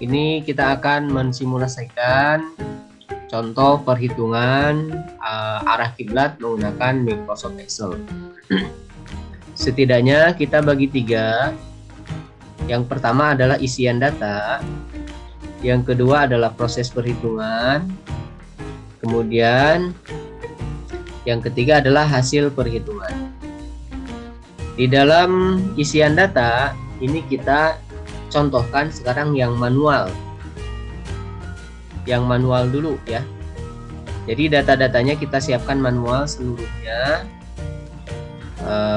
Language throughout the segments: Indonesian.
Ini kita akan mensimulasikan contoh perhitungan arah kiblat menggunakan Microsoft Excel. Setidaknya kita bagi 3. Yang pertama adalah isian data, yang kedua adalah proses perhitungan, kemudian yang ketiga adalah hasil perhitungan. Di dalam isian data ini kita contohkan sekarang yang manual. Yang manual dulu ya. Jadi data-datanya kita siapkan manual seluruhnya.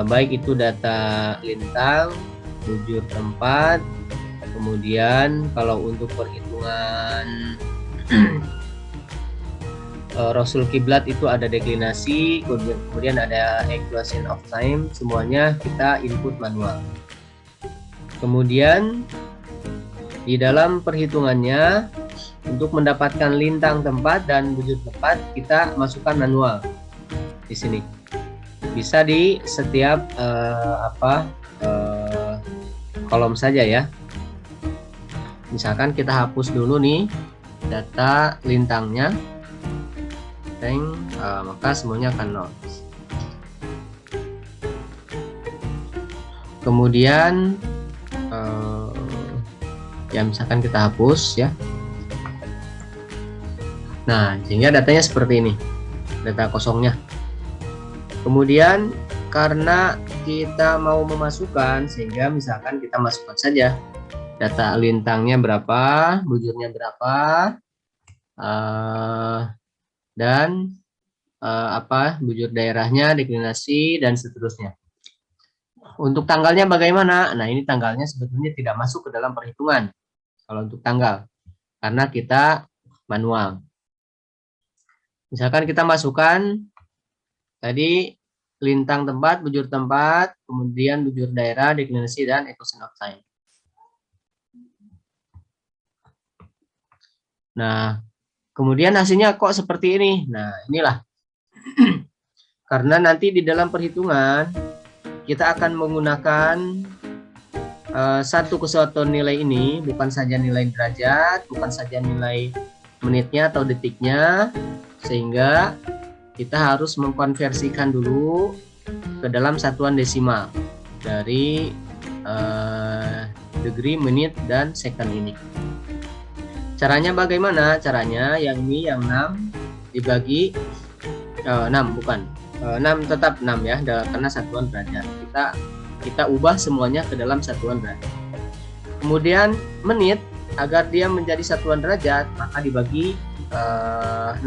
Baik itu data lintang, bujur tempat, kemudian kalau untuk perhitungan Rasul kiblat itu ada deklinasi, kemudian ada equation of time, semuanya kita input manual. Kemudian di dalam perhitungannya untuk mendapatkan lintang tempat dan bujur tempat kita masukkan manual di sini. Bisa di setiap kolom saja ya. Misalkan kita hapus dulu nih data lintangnya, maka semuanya akan 0. Kemudian ya misalkan kita hapus ya. Nah, sehingga datanya seperti ini, data kosongnya. Kemudian karena kita mau memasukkan, sehingga misalkan kita masukkan saja data lintangnya berapa, bujurnya berapa, dan bujur daerahnya, deklinasi, dan seterusnya. Untuk tanggalnya bagaimana? Nah, ini tanggalnya sebetulnya tidak masuk ke dalam perhitungan kalau untuk tanggal, karena kita manual. Misalkan kita masukkan tadi lintang tempat, bujur tempat, kemudian bujur daerah, deklinasi, dan equation of time. Nah, kemudian hasilnya kok seperti ini. Nah, inilah. Karena nanti di dalam perhitungan kita akan menggunakan satu kesatuan nilai ini, bukan saja nilai derajat, bukan saja nilai menitnya atau detiknya, sehingga kita harus mengkonversikan dulu ke dalam satuan desimal dari degree, menit, dan second ini. Caranya bagaimana? Caranya yang ini yang 6 dibagi 6 bukan 6 tetap 6 ya, karena satuan derajat. Kita ubah semuanya ke dalam satuan derajat. Kemudian menit agar dia menjadi satuan derajat maka dibagi 60.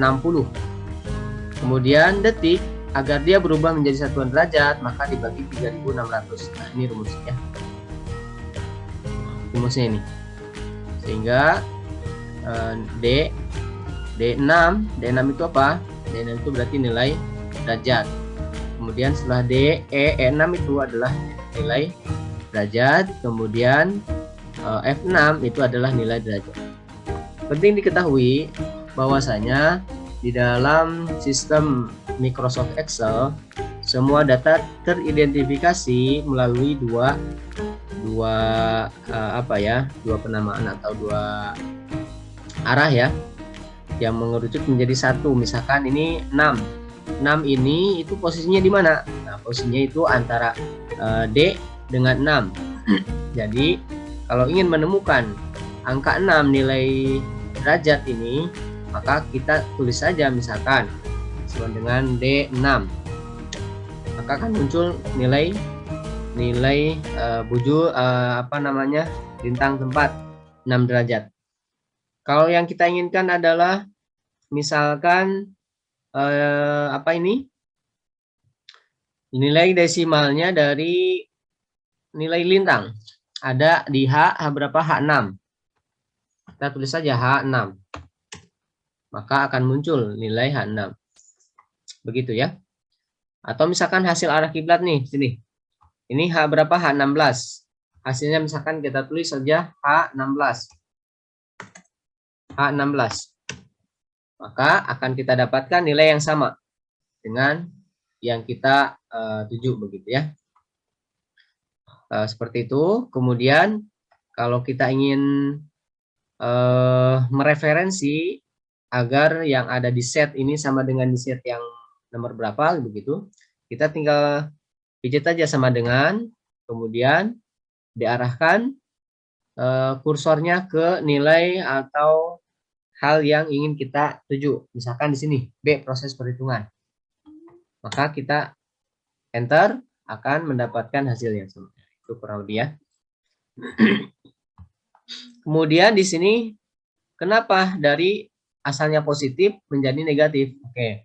Kemudian detik agar dia berubah menjadi satuan derajat maka dibagi 3600. Nah, ini rumusnya. Rumusnya ini. Sehingga D6 itu apa? D6 itu berarti nilai derajat. Kemudian setelah E6 itu adalah nilai derajat. Kemudian F6 itu adalah nilai derajat. Penting diketahui bahwasanya di dalam sistem Microsoft Excel semua data teridentifikasi melalui dua penamaan atau dua arah ya, yang mengerucut menjadi satu. Misalkan ini 6 ini itu posisinya di mana? Nah, posisinya itu antara D dengan 6. Jadi kalau ingin menemukan angka 6 nilai derajat ini, maka kita tulis saja misalkan sama dengan D6, maka akan muncul nilai bujur lintang tempat 6 derajat. Kalau yang kita inginkan adalah misalkan nilai desimalnya dari nilai lintang ada di H berapa? H6. Kita tulis saja H6. Maka akan muncul nilai H6. Begitu ya. Atau misalkan hasil arah kiblat nih, sini. Ini H berapa? H16. Hasilnya misalkan kita tulis saja H16. H16. Maka akan kita dapatkan nilai yang sama dengan yang kita tuju, begitu ya. Seperti itu. Kemudian kalau kita ingin mereferensi agar yang ada di set ini sama dengan di set yang nomor berapa begitu. Kita tinggal pijit aja sama dengan, kemudian diarahkan kursornya ke nilai atau hal yang ingin kita tuju. Misalkan di sini B, proses perhitungan. Maka kita enter, akan mendapatkan hasil yang sama. Itu kurang lebih ya. Kemudian di sini kenapa dari asalnya positif menjadi negatif? Oke.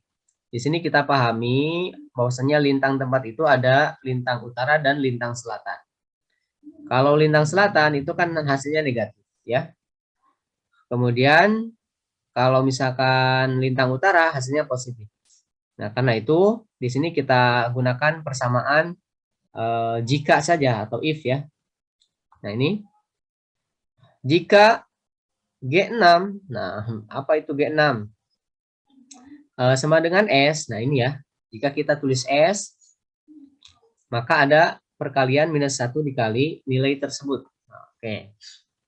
Di sini kita pahami bahwasanya lintang tempat itu ada lintang utara dan lintang selatan. Kalau lintang selatan itu kan hasilnya negatif ya. Kemudian kalau misalkan lintang utara hasilnya positif. Nah, karena itu di sini kita gunakan persamaan jika saja atau if ya. Nah, ini jika G6, nah apa itu G6? Sama dengan S. Nah, ini ya. Jika kita tulis S, maka ada perkalian minus 1 dikali nilai tersebut. Nah, oke.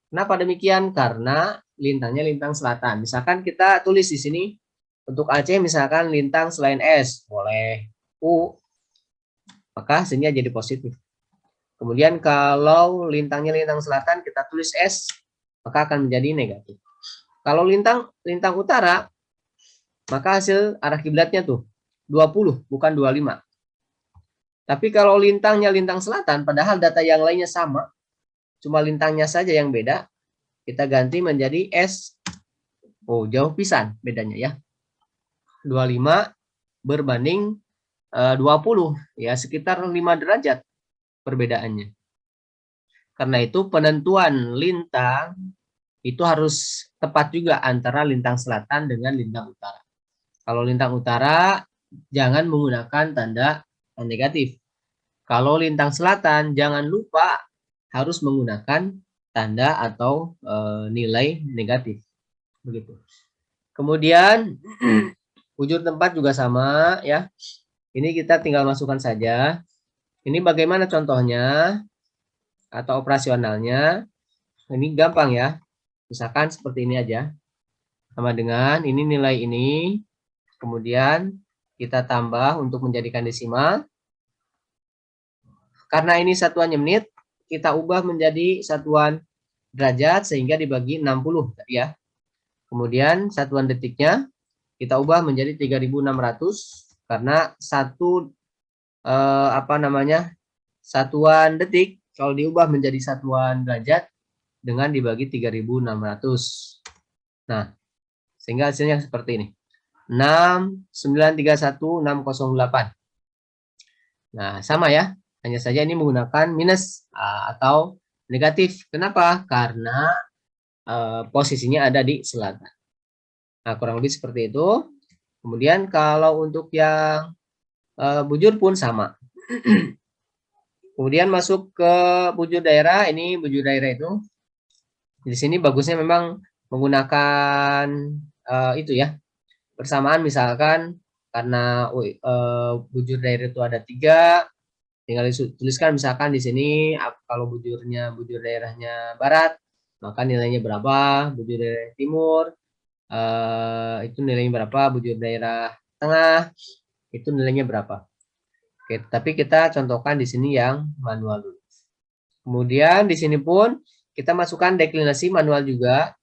Kenapa demikian? Karena lintangnya lintang selatan. Misalkan kita tulis di sini untuk Aceh misalkan lintang selain S, boleh U, maka hasilnya jadi positif. Kemudian kalau lintangnya lintang selatan kita tulis S, maka akan menjadi negatif. Kalau lintang utara, maka hasil arah kiblatnya tuh 20 bukan 25. Tapi kalau lintangnya lintang selatan, padahal data yang lainnya sama, cuma lintangnya saja yang beda, kita ganti menjadi S. Oh, jauh pisan bedanya ya. 25 berbanding 20, ya sekitar 5 derajat perbedaannya. Karena itu penentuan lintang itu harus tepat juga antara lintang selatan dengan lintang utara. Kalau lintang utara jangan menggunakan tanda negatif. Kalau lintang selatan jangan lupa harus menggunakan tanda atau nilai negatif. Begitu. Kemudian ujur tempat juga sama ya. Ini kita tinggal masukkan saja. Ini bagaimana contohnya atau operasionalnya. Ini gampang ya. Misalkan seperti ini aja. Sama dengan ini nilai ini. Kemudian kita tambah untuk menjadikan desimal. Karena ini satuannya menit, kita ubah menjadi satuan derajat sehingga dibagi 60 tadi ya. Kemudian satuan detiknya kita ubah menjadi 3600 karena satuan detik kalau diubah menjadi satuan derajat dengan dibagi 3600. Nah, sehingga hasilnya seperti ini. 6931608. Nah, sama ya. Hanya saja ini menggunakan minus atau negatif. Kenapa? Karena posisinya ada di selatan. Nah, kurang lebih seperti itu. Kemudian kalau untuk yang bujur pun sama. Kemudian masuk ke bujur daerah. Ini bujur daerah itu. Di sini bagusnya memang menggunakan itu ya. Persamaan misalkan karena bujur daerah itu ada 3. Tinggal tuliskan misalkan di sini kalau bujur daerahnya barat, maka nilainya berapa, bujur daerah timur, itu nilainya berapa, bujur daerah tengah, itu nilainya berapa. Oke, tapi kita contohkan di sini yang manual dulu. Kemudian di sini pun kita masukkan deklinasi manual juga.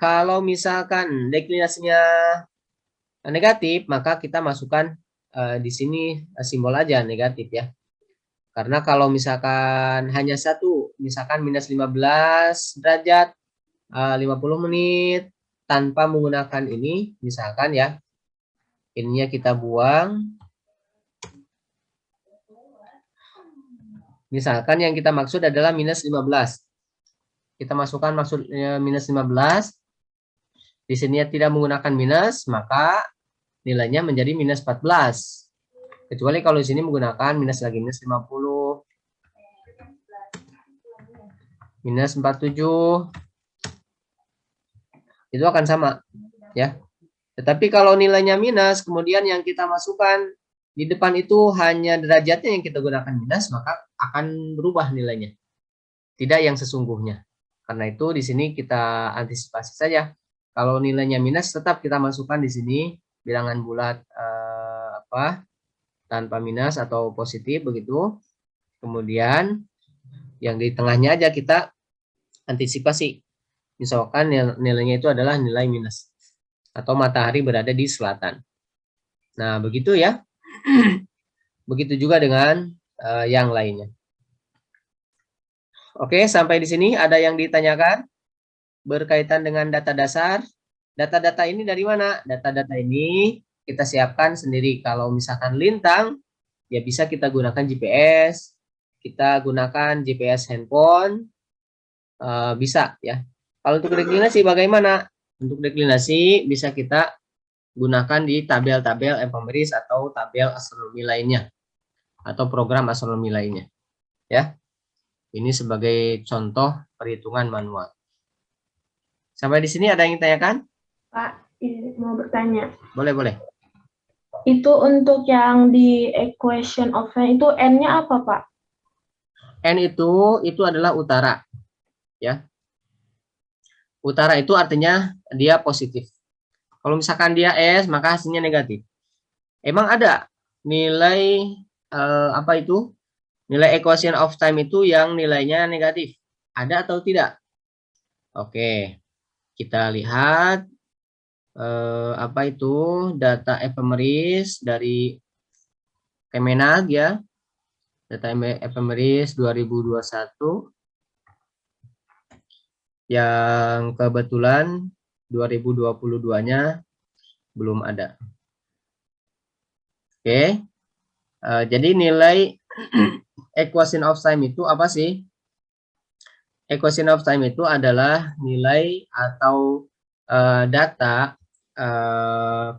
Kalau misalkan deklinasinya negatif, maka kita masukkan di sini simbol aja negatif ya. Karena kalau misalkan hanya satu, misalkan minus 15 derajat, 50 menit, tanpa menggunakan ini, misalkan ya, ininya kita buang. Misalkan yang kita maksud adalah minus 15. Kita masukkan maksudnya minus 15. Di sini tidak menggunakan minus, maka nilainya menjadi minus 14. Kecuali kalau di sini menggunakan minus lagi, minus 50, minus 47, itu akan sama ya. Tetapi kalau nilainya minus, kemudian yang kita masukkan di depan itu hanya derajatnya yang kita gunakan minus, maka akan berubah nilainya. Tidak yang sesungguhnya. Karena itu di sini kita antisipasi saja. Kalau nilainya minus, tetap kita masukkan di sini bilangan bulat tanpa minus atau positif begitu. Kemudian yang di tengahnya aja kita antisipasi. Misalkan nilainya itu adalah nilai minus atau matahari berada di selatan. Nah, begitu ya. Begitu juga dengan yang lainnya. Oke, sampai di sini ada yang ditanyakan berkaitan dengan data dasar. Data-data ini dari mana? Data-data ini kita siapkan sendiri. Kalau misalkan lintang, ya bisa kita gunakan GPS, kita gunakan GPS handphone, bisa ya. Kalau untuk deklinasi bagaimana? Untuk deklinasi bisa kita gunakan di tabel-tabel ephemeris atau tabel astronomi lainnya atau program astronomi lainnya. Ya, ini sebagai contoh perhitungan manual. Sampai di sini ada yang ditanyakan? Pak, mau bertanya. Boleh, boleh. Itu untuk yang di equation of time itu N-nya apa, Pak? N itu adalah utara. Ya. Utara itu artinya dia positif. Kalau misalkan dia S, maka hasilnya negatif. Emang ada nilai apa itu? Nilai equation of time itu yang nilainya negatif. Ada atau tidak? Oke. Kita lihat apa itu data ephemeris dari Kemenag ya. Data ephemeris 2021 yang kebetulan 2022-nya belum ada. Oke. Jadi nilai equation of time itu apa sih? Equation of time itu adalah nilai atau data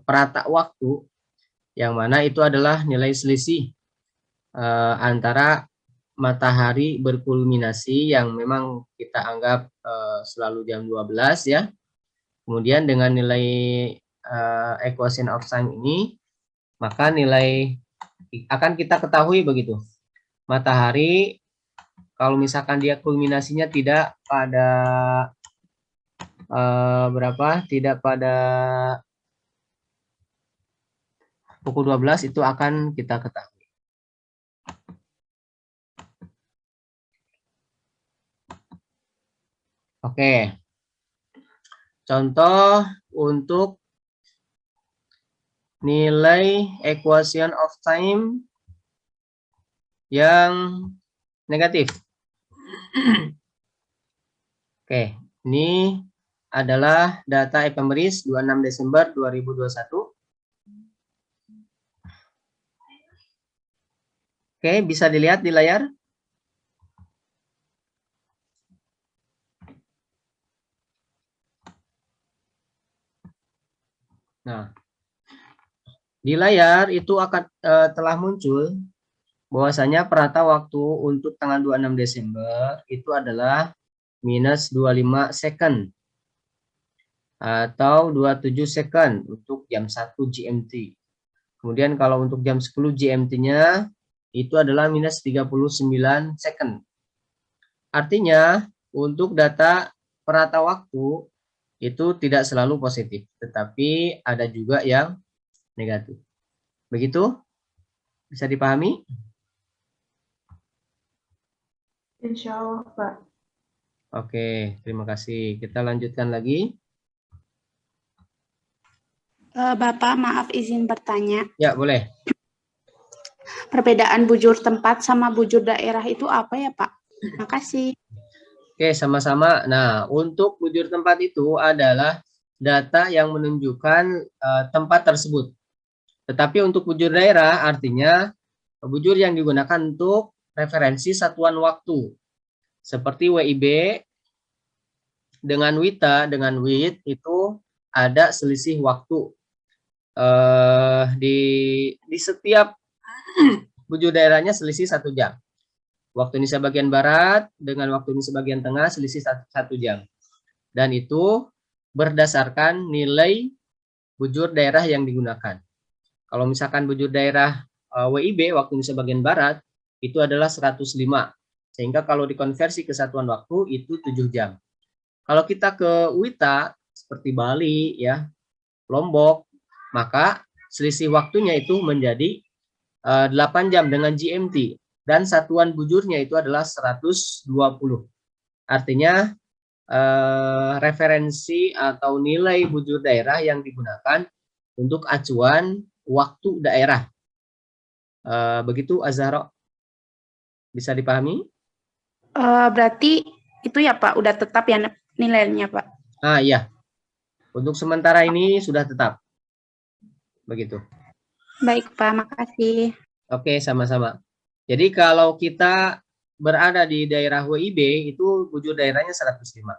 perata waktu yang mana itu adalah nilai selisih antara matahari berkulminasi yang memang kita anggap selalu jam 12 ya. Kemudian dengan nilai equation of time ini, maka nilai akan kita ketahui begitu. Matahari kalau misalkan dia kulminasinya tidak pada tidak pada pukul 12 itu akan kita ketahui. Oke. Contoh untuk nilai equation of time yang negatif. Oke, ini adalah data ephemeris 26 Desember 2021. Oke, bisa dilihat di layar. Nah, di layar itu akan telah muncul bahwasanya perata waktu untuk tanggal 26 Desember itu adalah minus 25 second atau 27 second untuk jam 1 GMT. Kemudian kalau untuk jam 10 GMT-nya itu adalah minus 39 second. Artinya untuk data perata waktu itu tidak selalu positif, tetapi ada juga yang negatif. Begitu? Bisa dipahami? Insya Allah, Pak. Oke, terima kasih. Kita lanjutkan lagi. Bapak, maaf izin bertanya. Ya, boleh. Perbedaan bujur tempat sama bujur daerah itu apa ya, Pak? Makasih. Oke, sama-sama. Nah, untuk bujur tempat itu adalah data yang menunjukkan tempat tersebut. Tetapi untuk bujur daerah artinya bujur yang digunakan untuk referensi satuan waktu. Seperti WIB dengan WITA, dengan WIT itu ada selisih waktu. Di setiap bujur daerahnya selisih 1 jam. Waktu Indonesia bagian barat dengan waktu Indonesia bagian tengah selisih 1 jam. Dan itu berdasarkan nilai bujur daerah yang digunakan. Kalau misalkan bujur daerah WIB waktu Indonesia bagian barat itu adalah 105. Sehingga kalau dikonversi ke satuan waktu itu 7 jam. Kalau kita ke Wita seperti Bali ya, Lombok, maka selisih waktunya itu menjadi 8 jam dengan GMT dan satuan bujurnya itu adalah 120. Artinya referensi atau nilai bujur daerah yang digunakan untuk acuan waktu daerah. Begitu Azharo, bisa dipahami? Berarti itu ya Pak, udah tetap ya nilainya Pak? Iya, untuk sementara ini sudah tetap. Begitu. Baik Pak, makasih. Oke, sama-sama. Jadi kalau kita berada di daerah WIB itu bujur daerahnya 105.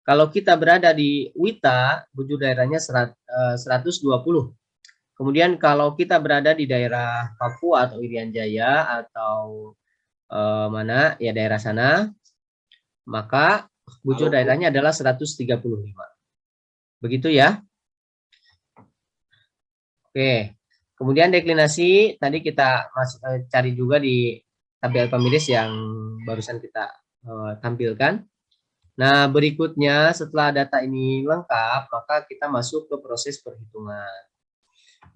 Kalau kita berada di Wita, bujur daerahnya 120. Kemudian kalau kita berada di daerah Papua atau Irian Jaya atau mana ya daerah sana, maka bujur daerahnya adalah 135. Begitu ya. Oke. Kemudian deklinasi tadi kita cari juga di tabel pemiris yang barusan kita tampilkan. Nah, berikutnya setelah data ini lengkap, maka kita masuk ke proses perhitungan.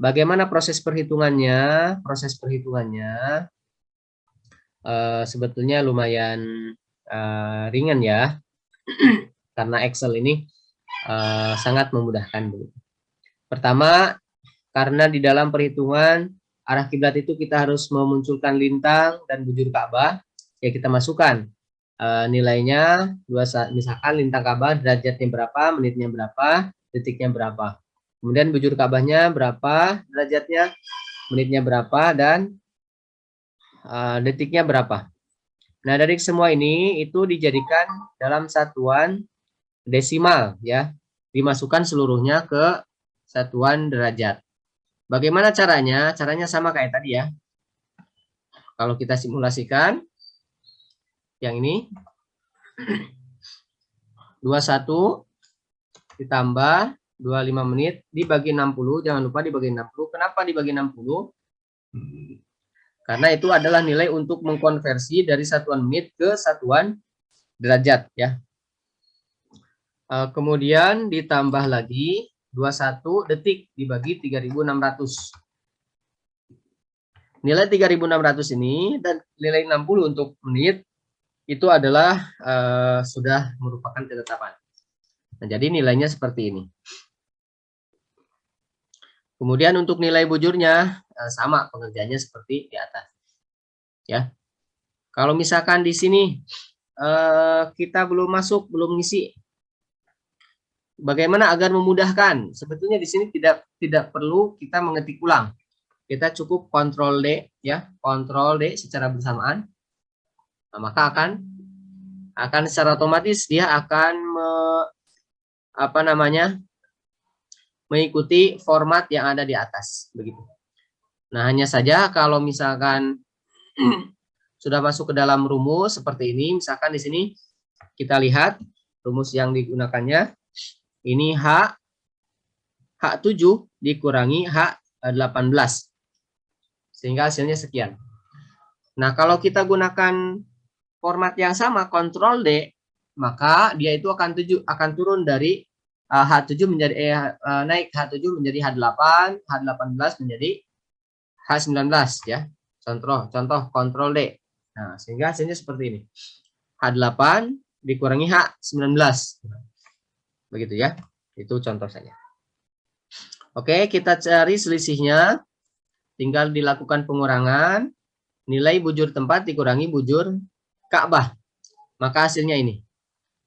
Bagaimana proses perhitungannya? Proses perhitungannya sebetulnya lumayan ringan ya, karena Excel ini sangat memudahkan. Pertama, karena di dalam perhitungan arah kiblat itu kita harus memunculkan lintang dan bujur Ka'bah, ya kita masukkan nilainya, misalkan lintang Ka'bah derajatnya berapa, menitnya berapa, detiknya berapa. Kemudian bujur Ka'bahnya berapa, derajatnya, menitnya berapa, dan detiknya berapa. Nah, dari semua ini itu dijadikan dalam satuan desimal ya, dimasukkan seluruhnya ke satuan derajat. Bagaimana caranya? Caranya sama kayak tadi ya. Kalau kita simulasikan yang ini 21 ditambah 25 menit dibagi 60, jangan lupa dibagi 60. Kenapa dibagi 60? Karena itu adalah nilai untuk mengkonversi dari satuan menit ke satuan derajat ya. Kemudian ditambah lagi 21 detik dibagi 3600. Nilai 3600 ini dan nilai 60 untuk menit itu adalah sudah merupakan ketetapan. Nah, jadi nilainya seperti ini. Kemudian untuk nilai bujurnya sama pengerjaannya seperti di atas. Ya. Kalau misalkan di sini kita belum masuk, belum ngisi, bagaimana agar memudahkan? Sebetulnya di sini tidak perlu kita mengetik ulang. Kita cukup Ctrl D ya, Ctrl D secara bersamaan. Nah, maka akan secara otomatis dia akan mengikuti format yang ada di atas begitu. Nah, hanya saja kalau misalkan sudah masuk ke dalam rumus seperti ini, misalkan di sini kita lihat rumus yang digunakannya ini H7 dikurangi H18 sehingga hasilnya sekian. Nah, kalau kita gunakan format yang sama Ctrl D, maka dia itu akan turun dari H7 menjadi naik H7 menjadi H8, H18 menjadi H19 ya. Contoh Ctrl D. Nah, sehingga hasilnya seperti ini. H8 dikurangi H19. Begitu ya. Itu contoh saja. Oke, kita cari selisihnya. Tinggal dilakukan pengurangan. Nilai bujur tempat dikurangi bujur Ka'bah. Maka hasilnya ini.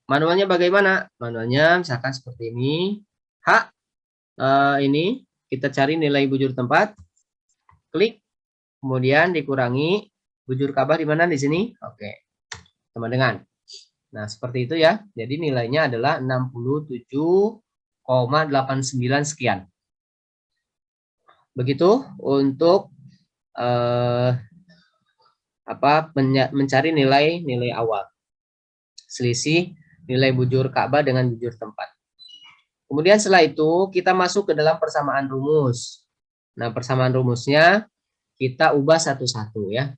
Manualnya bagaimana? Manualnya misalkan seperti ini. Ini kita cari nilai bujur tempat. Klik. Kemudian dikurangi bujur Ka'bah di mana? Di sini. Oke. Sama dengan. Nah, seperti itu ya. Jadi nilainya adalah 67,89 sekian. Begitu untuk mencari nilai awal. Selisih nilai bujur Ka'bah dengan bujur tempat. Kemudian setelah itu kita masuk ke dalam persamaan rumus. Nah, persamaan rumusnya kita ubah satu-satu ya.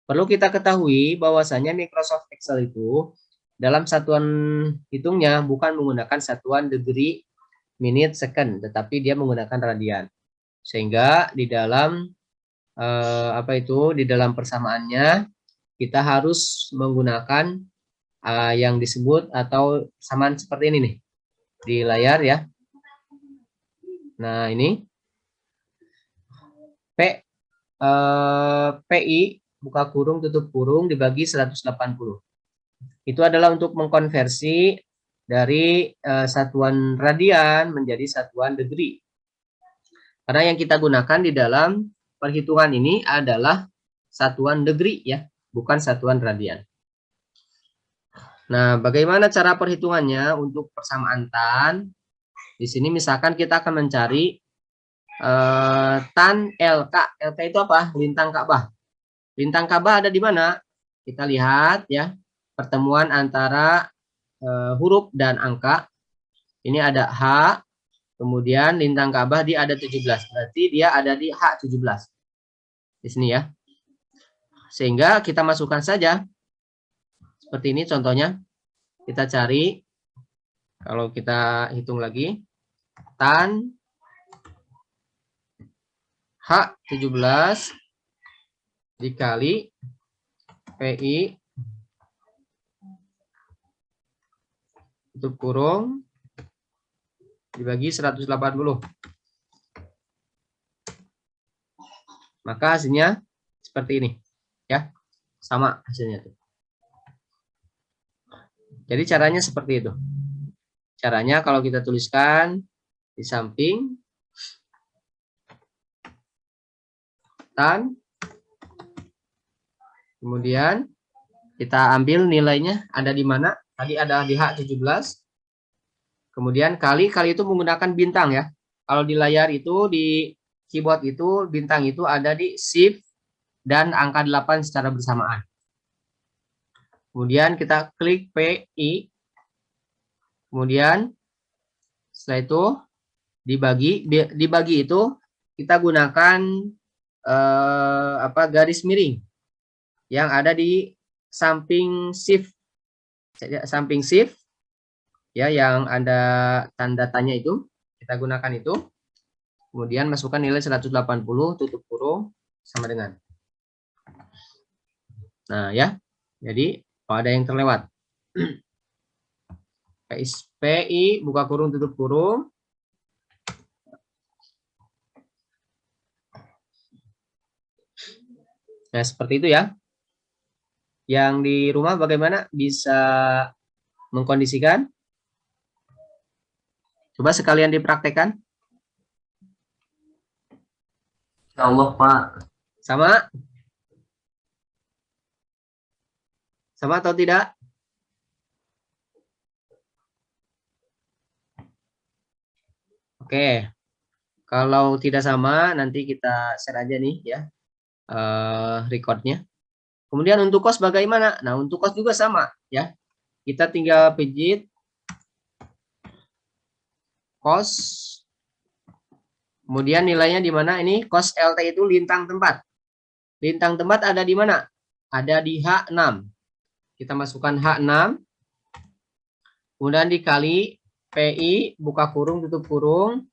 Perlu kita ketahui bahwasanya Microsoft Excel itu dalam satuan hitungnya bukan menggunakan satuan degree, menit, second, tetapi dia menggunakan radian. Sehingga di dalam di dalam persamaannya kita harus menggunakan yang disebut atau persamaan seperti ini nih di layar ya. Nah, ini PI buka kurung tutup kurung dibagi 180. Itu adalah untuk mengkonversi dari satuan radian menjadi satuan degree. Karena yang kita gunakan di dalam perhitungan ini adalah satuan degree ya, bukan satuan radian. Nah, bagaimana cara perhitungannya untuk persamaan tan? Di sini misalkan kita akan mencari tan LK. LK itu apa? Lintang Ka'bah. Lintang Ka'bah ada di mana? Kita lihat ya, pertemuan antara huruf dan angka. Ini ada H, kemudian lintang Ka'bah dia ada 17. Berarti dia ada di H17. Di sini ya. Sehingga kita masukkan saja. Seperti ini contohnya. Kita cari, kalau kita hitung lagi, tan H17 dikali PI tutup kurung dibagi 180. Maka hasilnya seperti ini. Ya, sama hasilnya tuh. Jadi caranya seperti itu. Caranya kalau kita tuliskan di samping tan, kemudian kita ambil nilainya ada di mana? Tadi ada di H17. Kemudian kali itu menggunakan bintang ya. Kalau di layar itu di keyboard itu bintang itu ada di shift dan angka 8 secara bersamaan. Kemudian kita klik PI. Kemudian setelah itu dibagi itu kita gunakan garis miring yang ada di samping shift ya, yang ada tanda tanya itu kita gunakan itu. Kemudian masukkan nilai 180 tutup kurung sama dengan. Nah ya, jadi kalau ada yang terlewat, PI buka kurung tutup kurung. Nah seperti itu ya. Yang di rumah bagaimana bisa mengkondisikan? Coba sekalian dipraktekkan. Ya Allah, Pak. Sama? Sama atau tidak? Oke. Kalau tidak sama, nanti kita share aja nih ya recordnya. Kemudian untuk kos bagaimana? Nah, untuk kos juga sama ya. Kita tinggal pijit kos. Kemudian nilainya di mana? Ini kos LT itu lintang tempat. Lintang tempat ada di mana? Ada di H6. Kita masukkan H6. Kemudian dikali PI buka kurung tutup kurung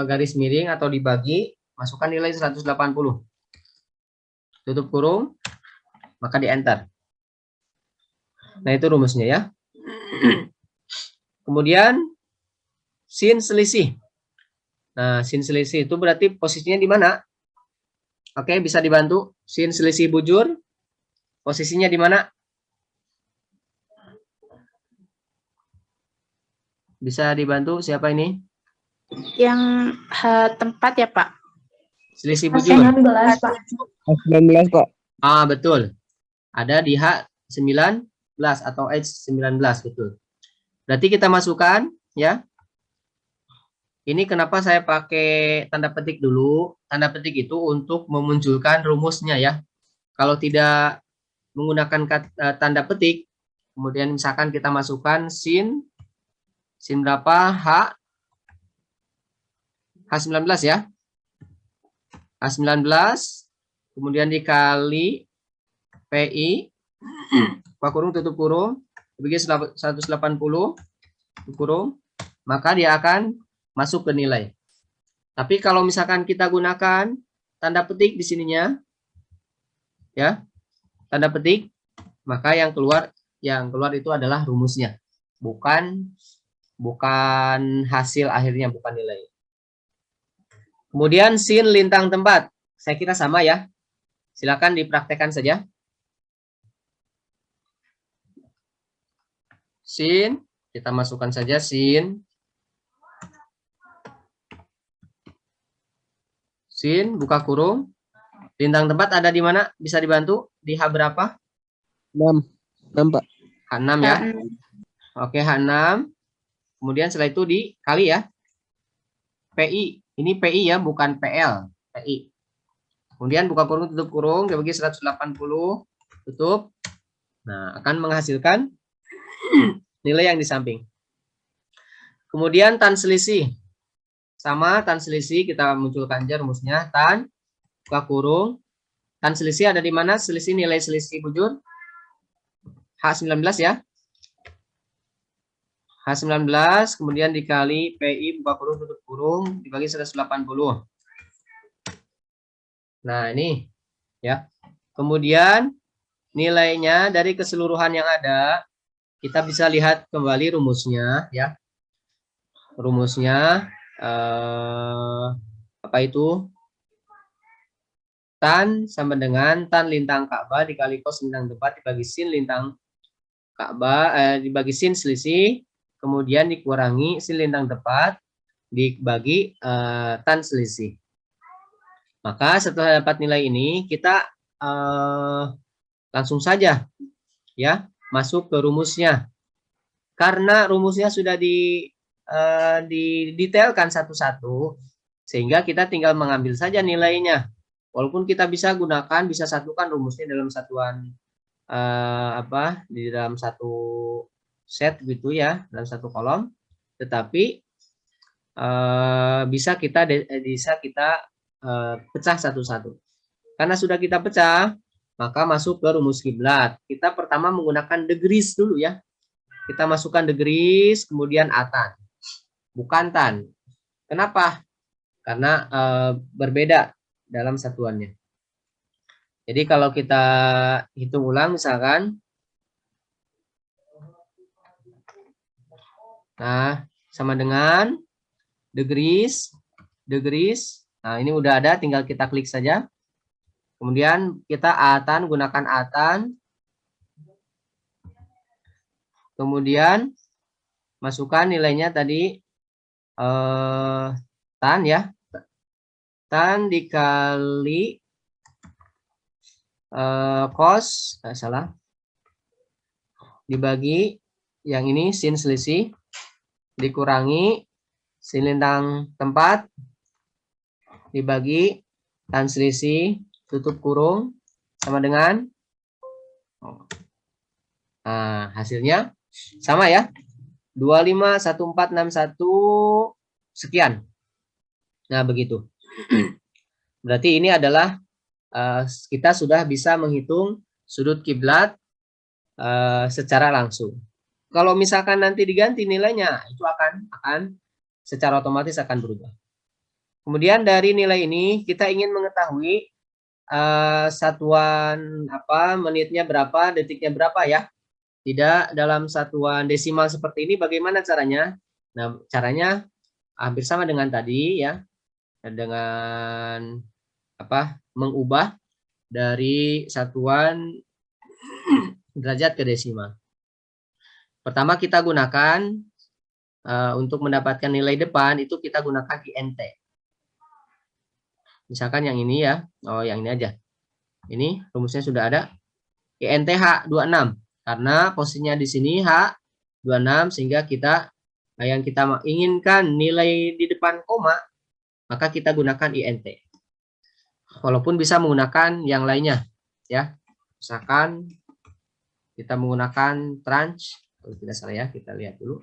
garis miring atau dibagi, masukkan nilai 180. Tutup kurung, maka di enter. Nah, itu rumusnya ya. Kemudian sin selisih. Nah, sin selisih itu berarti posisinya di mana? Oke, bisa dibantu. Sin selisih bujur posisinya di mana? Bisa dibantu siapa ini? Yang tempat ya, Pak. Selisih bujur. 19, Pak. 19 kok. Ah, betul. Ada di H19 atau H19, betul. Berarti kita masukkan ya. Ini kenapa saya pakai tanda petik dulu? Tanda petik itu untuk memunculkan rumusnya ya. Kalau tidak menggunakan tanda petik, kemudian misalkan kita masukkan sin berapa? H19 ya. H19 kemudian dikali PI buka kurung, tutup kurung, dibagi 180, tutup kurung, maka dia akan masuk ke nilai. Tapi kalau misalkan kita gunakan tanda petik di sininya, ya, tanda petik, maka yang keluar itu adalah rumusnya, bukan hasil akhirnya, bukan nilai. Kemudian sin lintang tempat, saya kira sama ya. Silakan dipraktekkan saja. Sin, kita masukkan saja sin. Sin, buka kurung. Lintang tempat ada di mana? Bisa dibantu? Di H berapa? 6. 6, Pak. H6 ya. Oke, H6. Kemudian setelah itu dikali ya. PI. Ini PI ya, bukan PL. PI. Kemudian buka kurung, tutup kurung, dibagi 180, tutup. Nah, akan menghasilkan nilai yang di samping. Kemudian tan selisih. Sama tan selisih, kita munculkan aja rumusnya. Tan, buka kurung. Tan selisih ada di mana? Selisih, nilai selisih bujur. H19 ya. H19, kemudian dikali PI, buka kurung, tutup kurung, dibagi 180. Nah, ini ya. Kemudian nilainya dari keseluruhan yang ada, kita bisa lihat kembali rumusnya ya. Rumusnya apa itu? Tan sama dengan tan lintang Ka'bah dikali cos lintang tempat dibagi sin lintang Ka'bah, dibagi sin selisih, kemudian dikurangi sin lintang tepat dibagi tan selisih. Maka setelah dapat nilai ini, kita langsung saja ya masuk ke rumusnya. Karena rumusnya sudah didetailkan satu-satu, sehingga kita tinggal mengambil saja nilainya. Walaupun kita bisa satukan rumusnya dalam satuan di dalam satu set gitu ya, dalam satu kolom, tetapi bisa kita pecah satu-satu. Karena sudah kita pecah, maka masuk ke rumus kiblat. Kita pertama menggunakan degrees dulu ya. Kita masukkan degrees, kemudian atan, bukan tan. Kenapa? Karena berbeda dalam satuannya. Jadi kalau kita hitung ulang misalkan, nah sama dengan degrees. Nah ini udah ada, tinggal kita klik saja. Kemudian kita atan, gunakan atan. Kemudian masukkan nilainya tadi tan ya. Tan dikali cos, salah. Dibagi yang ini sin selisih, dikurangi sin lintang tempat, dibagi tan selisih, tutup kurung, sama dengan, nah hasilnya sama ya, 251461 sekian. Nah begitu. Berarti ini adalah kita sudah bisa menghitung sudut kiblat secara langsung. Kalau misalkan nanti diganti nilainya, itu akan secara otomatis akan berubah. Kemudian dari nilai ini kita ingin mengetahui satuan menitnya berapa, detiknya berapa ya. Tidak dalam satuan desimal seperti ini. Bagaimana caranya? Nah, caranya hampir sama dengan tadi ya. Dengan mengubah dari satuan derajat ke desimal. Pertama kita gunakan untuk mendapatkan nilai depan itu kita gunakan INT. Misalkan yang ini ya, yang ini aja. Ini rumusnya sudah ada. INT H26 karena posisinya di sini H26 sehingga yang kita inginkan nilai di depan koma, maka kita gunakan INT. Walaupun bisa menggunakan yang lainnya ya. Misalkan kita menggunakan tranche, kalau tidak salah ya, kita lihat dulu.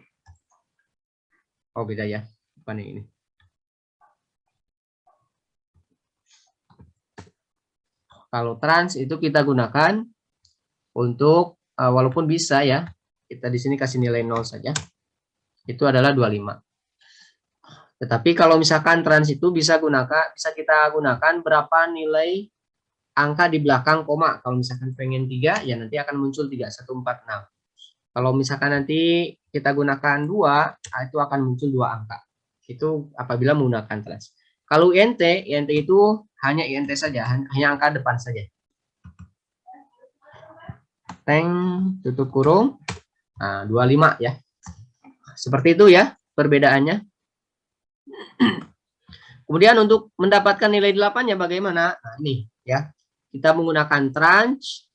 Oh beda ya, bukan yang ini. Kalau trans itu kita gunakan untuk walaupun bisa ya, kita di sini kasih nilai 0 saja. Itu adalah 25. Tetapi kalau misalkan trans itu bisa kita gunakan berapa nilai angka di belakang koma. Kalau misalkan pengen 3, ya nanti akan muncul 3, 1, 4, 6. Kalau misalkan nanti kita gunakan 2, itu akan muncul 2 angka. Itu apabila menggunakan trans. Kalau INT itu hanya INT saja, hanya angka depan saja. Teng, tutup kurung. Nah, 25 ya. Seperti itu ya perbedaannya. Kemudian untuk mendapatkan nilai 8-nya bagaimana? Nah, ini ya. Kita menggunakan trans,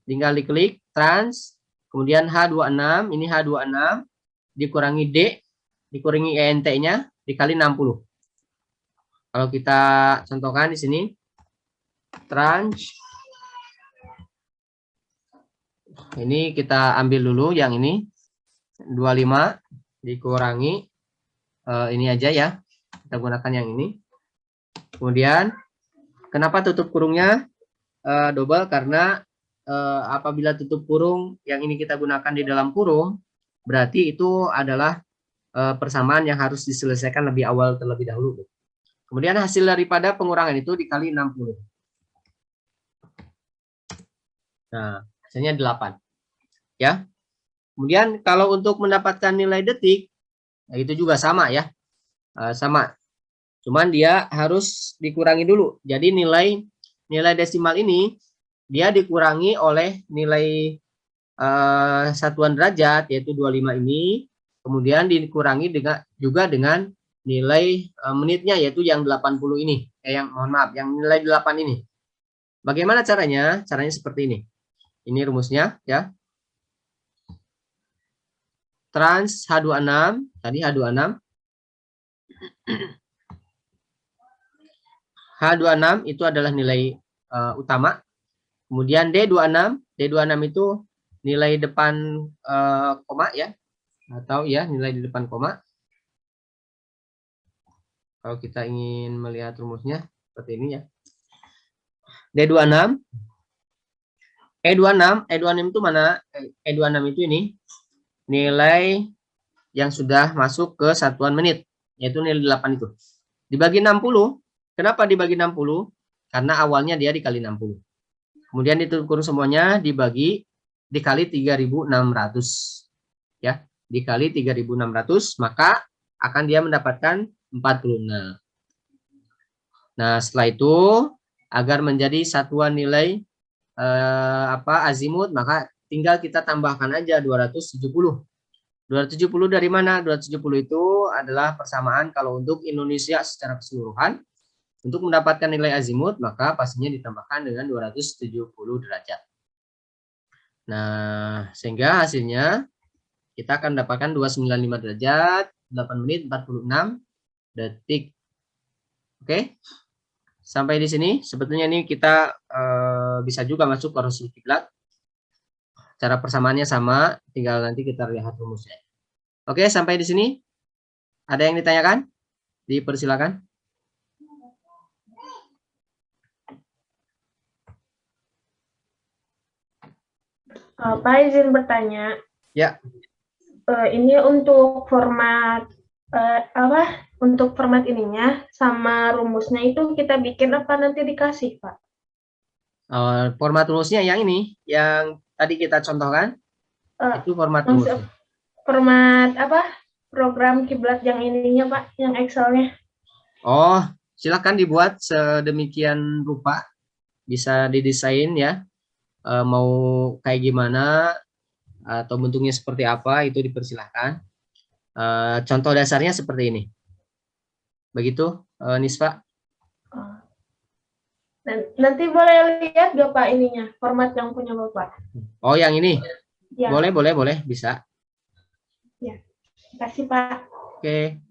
tinggal diklik trans, kemudian H26, ini H26 dikurangi D, dikurangi ENT-nya dikali 60. Kalau kita contohkan di sini trans, ini kita ambil dulu yang ini 25 dikurangi ini aja ya, kita gunakan yang ini. Kemudian kenapa tutup kurungnya double? Karena apabila tutup kurung yang ini kita gunakan di dalam kurung, berarti itu adalah persamaan yang harus diselesaikan lebih awal terlebih dahulu. Kemudian hasil daripada pengurangan itu dikali 60. Nah, hasilnya 8. Ya. Kemudian kalau untuk mendapatkan nilai detik, nah itu juga sama ya. Sama. Cuman dia harus dikurangi dulu. Jadi nilai desimal ini dia dikurangi oleh nilai satuan derajat yaitu 25 ini, kemudian dikurangi juga dengan nilai menitnya yaitu yang 80 ini. Mohon maaf, yang nilai 8 ini. Bagaimana caranya? Caranya seperti ini. Ini rumusnya ya. Trans H26, tadi H26. H26 itu adalah nilai utama. Kemudian D26 itu nilai depan koma ya, atau ya nilai di depan koma. Kalau kita ingin melihat rumusnya seperti ini ya. D26, E26 itu mana? E26 itu ini nilai yang sudah masuk ke satuan menit, yaitu nilai 8 itu. Dibagi 60, kenapa dibagi 60? Karena awalnya dia dikali 60. Kemudian ditutup kurung semuanya dikali 3.600. Ya, dikali 3.600, maka akan dia mendapatkan 46. Nah, setelah itu agar menjadi satuan nilai azimut, maka tinggal kita tambahkan aja 270. 270 dari mana? 270 itu adalah persamaan kalau untuk Indonesia secara keseluruhan. Untuk mendapatkan nilai azimut, maka pastinya ditambahkan dengan 270 derajat. Nah, sehingga hasilnya kita akan mendapatkan 295 derajat, 8 menit 46 detik. Oke. Sampai di sini, sebetulnya ini kita bisa juga masuk ke rumus kiblat. Cara persamaannya sama, tinggal nanti kita lihat rumusnya. Oke, sampai di sini. Ada yang ditanyakan? Dipersilakan. Pak izin bertanya. Ya. Ini untuk format untuk format ininya sama rumusnya itu kita bikin apa nanti dikasih, Pak? Format rumusnya yang ini, yang tadi kita contohkan, itu format rumusnya. Format apa? Program kiblat yang ininya, Pak, yang Excel-nya. Oh, silakan dibuat sedemikian rupa, bisa didesain ya, mau kayak gimana atau bentuknya seperti apa itu dipersilahkan. Contoh dasarnya seperti ini. Begitu, Nisfa? Nanti boleh lihat gak Pak ininya, format yang punya Bapak? Oh, yang ini? Ya. Boleh, bisa. Ya, terima kasih Pak. Oke.